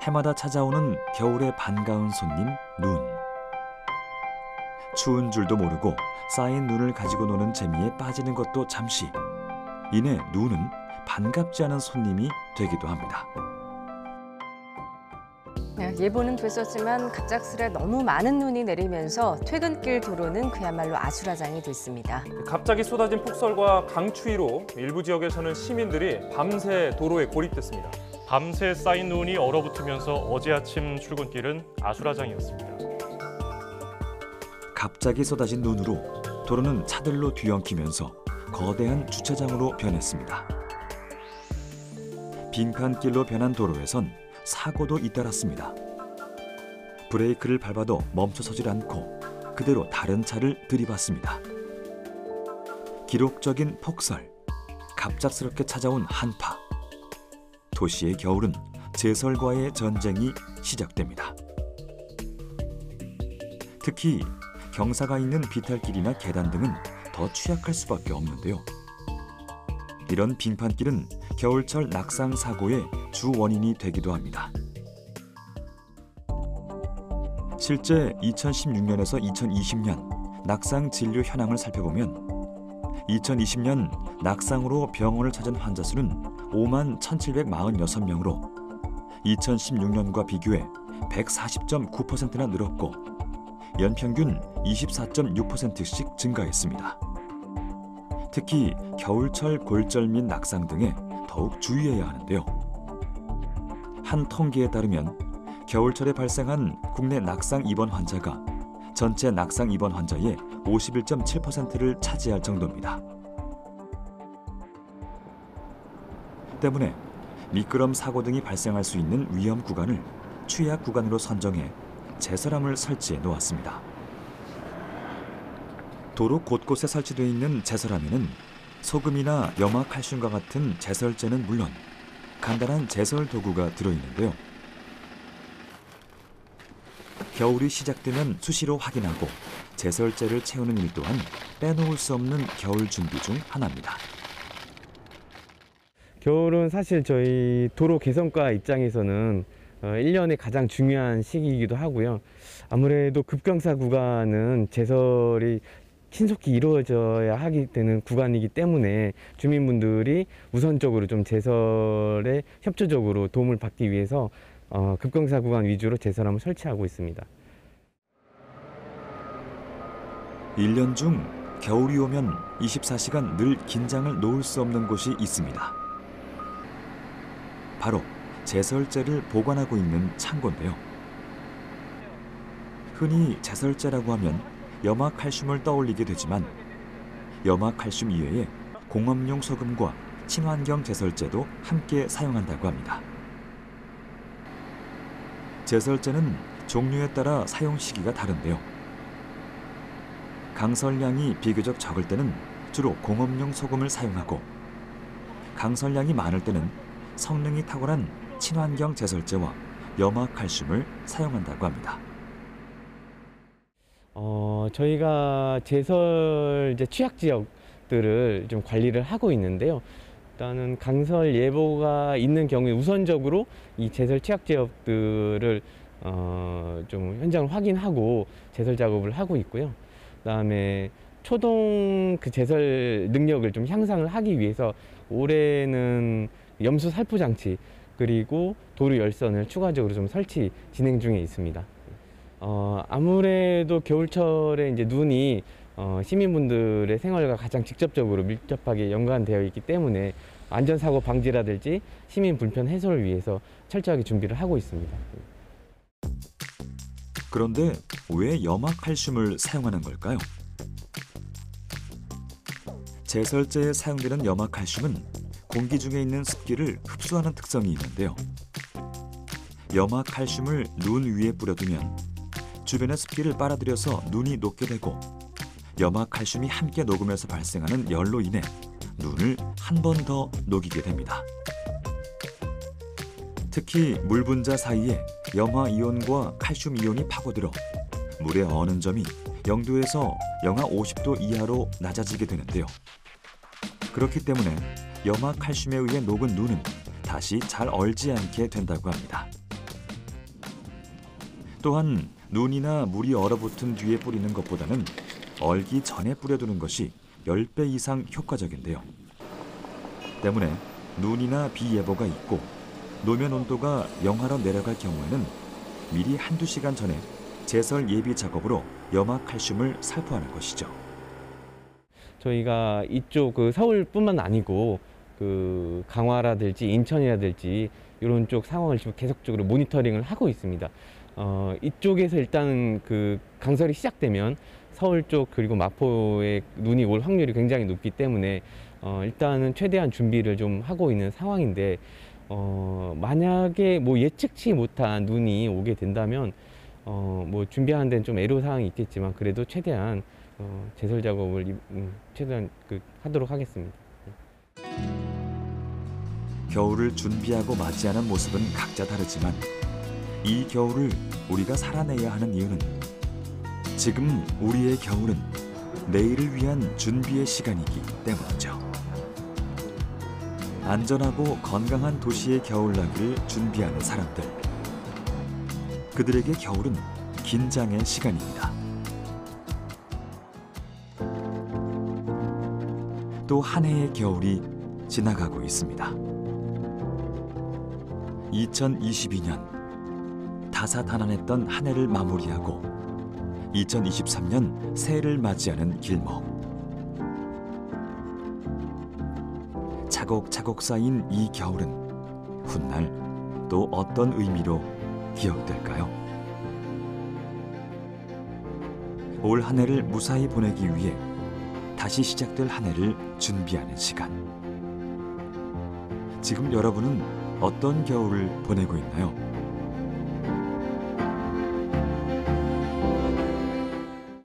해마다 찾아오는 겨울의 반가운 손님 눈. 추운 줄도 모르고 쌓인 눈을 가지고 노는 재미에 빠지는 것도 잠시. 이내 눈은 반갑지 않은 손님이 되기도 합니다. 네, 예보는 됐었지만 갑작스레 너무 많은 눈이 내리면서 퇴근길 도로는 그야말로 아수라장이 됐습니다. 갑자기 쏟아진 폭설과 강추위로 일부 지역에서는 시민들이 밤새 도로에 고립됐습니다. 밤새 쌓인 눈이 얼어붙으면서 어제 아침 출근길은 아수라장이었습니다. 갑자기 쏟아진 눈으로 도로는 차들로 뒤엉키면서 거대한 주차장으로 변했습니다. 빈칸길로 변한 도로에선 사고도 잇따랐습니다. 브레이크를 밟아도 멈춰서질 않고 그대로 다른 차를 들이받습니다. 기록적인 폭설, 갑작스럽게 찾아온 한파. 도시의 겨울은 제설과의 전쟁이 시작됩니다. 특히 경사가 있는 비탈길이나 계단 등은 더 취약할 수밖에 없는데요. 이런 빙판길은 겨울철 낙상 사고의 주 원인이 되기도 합니다. 실제 2016년에서 2020년 낙상 진료 현황을 살펴보면 2020년 낙상으로 병원을 찾은 환자 수는 5만 1,746명으로 2016년과 비교해 140.9%나 늘었고 연평균 24.6%씩 증가했습니다. 특히 겨울철 골절 및 낙상 등에 더욱 주의해야 하는데요. 한 통계에 따르면 겨울철에 발생한 국내 낙상 입원 환자가 전체 낙상 입원 환자의 51.7%를 차지할 정도입니다. 때문에 미끄럼 사고 등이 발생할 수 있는 위험 구간을 취약 구간으로 선정해 제설함을 설치해 놓았습니다. 도로 곳곳에 설치되어 있는 제설함에는 소금이나 염화칼슘과 같은 제설제는 물론 간단한 제설 도구가 들어있는데요. 겨울이 시작되면 수시로 확인하고 제설제를 채우는 일 또한 빼놓을 수 없는 겨울 준비 중 하나입니다. 겨울은 사실 저희 도로 개선과 입장에서는 1년에 가장 중요한 시기이기도 하고요. 아무래도 급경사 구간은 제설이 신속히 이루어져야 하게 되는 구간이기 때문에 주민분들이 우선적으로 좀 제설에 협조적으로 도움을 받기 위해서 급경사 구간 위주로 제설함을 설치하고 있습니다. 1년 중 겨울이 오면 24시간 늘 긴장을 놓을 수 없는 곳이 있습니다. 바로 제설제를 보관하고 있는 창고인데요. 흔히 제설제라고 하면 염화칼슘을 떠올리게 되지만 염화칼슘 이외에 공업용 소금과 친환경 제설제도 함께 사용한다고 합니다. 제설제는 종류에 따라 사용 시기가 다른데요. 강설량이 비교적 적을 때는 주로 공업용 소금을 사용하고 강설량이 많을 때는 성능이 탁월한 친환경 제설제와 염화칼슘을 사용한다고 합니다. 저희가 제설제 취약 지역들을 좀 관리를 하고 있는데요. 일단은 강설 예보가 있는 경우에 우선적으로 이 제설 취약 지역들을 좀 현장을 확인하고 제설 작업을 하고 있고요. 그다음에 초동 그 제설 능력을 좀 향상을 하기 위해서 올해는 염수 살포 장치 그리고 도로 열선을 추가적으로 좀 설치 진행 중에 있습니다. 아무래도 겨울철에 이제 눈이 시민분들의 생활과 가장 직접적으로 밀접하게 연관되어 있기 때문에 안전사고 방지라든지 시민 불편 해소를 위해서 철저하게 준비를 하고 있습니다. 그런데 왜 염화칼슘을 사용하는 걸까요? 제설제에 사용되는 염화칼슘은 공기 중에 있는 습기를 흡수하는 특성이 있는데요. 염화칼슘을 눈 위에 뿌려두면 주변의 습기를 빨아들여서 눈이 녹게 되고 염화칼슘이 함께 녹으면서 발생하는 열로 인해 눈을 한 번 더 녹이게 됩니다. 특히 물 분자 사이에 염화이온과 칼슘 이온이 파고들어 물의 어는 점이 0도에서 영하 50도 이하로 낮아지게 되는데요. 그렇기 때문에 염화칼슘에 의해 녹은 눈은 다시 잘 얼지 않게 된다고 합니다. 또한 눈이나 물이 얼어붙은 뒤에 뿌리는 것보다는 얼기 전에 뿌려두는 것이 10배 이상 효과적인데요. 때문에 눈이나 비 예보가 있고 노면 온도가 영하로 내려갈 경우에는 미리 한두 시간 전에 제설 예비 작업으로 염화칼슘을 살포하는 것이죠. 저희가 이쪽 서울뿐만 아니고 강화라든지 인천이라든지 이런 쪽 상황을 지금 계속적으로 모니터링을 하고 있습니다. 이쪽에서 일단 강설이 시작되면 서울 쪽 그리고 마포에 눈이 올 확률이 굉장히 높기 때문에 일단은 최대한 준비를 좀 하고 있는 상황인데 만약에 예측치 못한 눈이 오게 된다면 준비하는 데는 좀 애로사항이 있겠지만 그래도 최대한 제설 작업을 최대한 하도록 하겠습니다. 겨울을 준비하고 맞이하는 모습은 각자 다르지만 이 겨울을 우리가 살아내야 하는 이유는 지금 우리의 겨울은 내일을 위한 준비의 시간이기 때문이죠. 안전하고 건강한 도시의 겨울나기를 준비하는 사람들. 그들에게 겨울은 긴장의 시간입니다. 또 한 해의 겨울이 지나가고 있습니다. 2022년 다사다난했던 한 해를 마무리하고 2023년 새해를 맞이하는 길목. 차곡차곡 쌓인 이 겨울은 훗날 또 어떤 의미로 기억될까요? 올 한 해를 무사히 보내기 위해 다시 시작될 한 해를 준비하는 시간. 지금 여러분은 어떤 겨울을 보내고 있나요?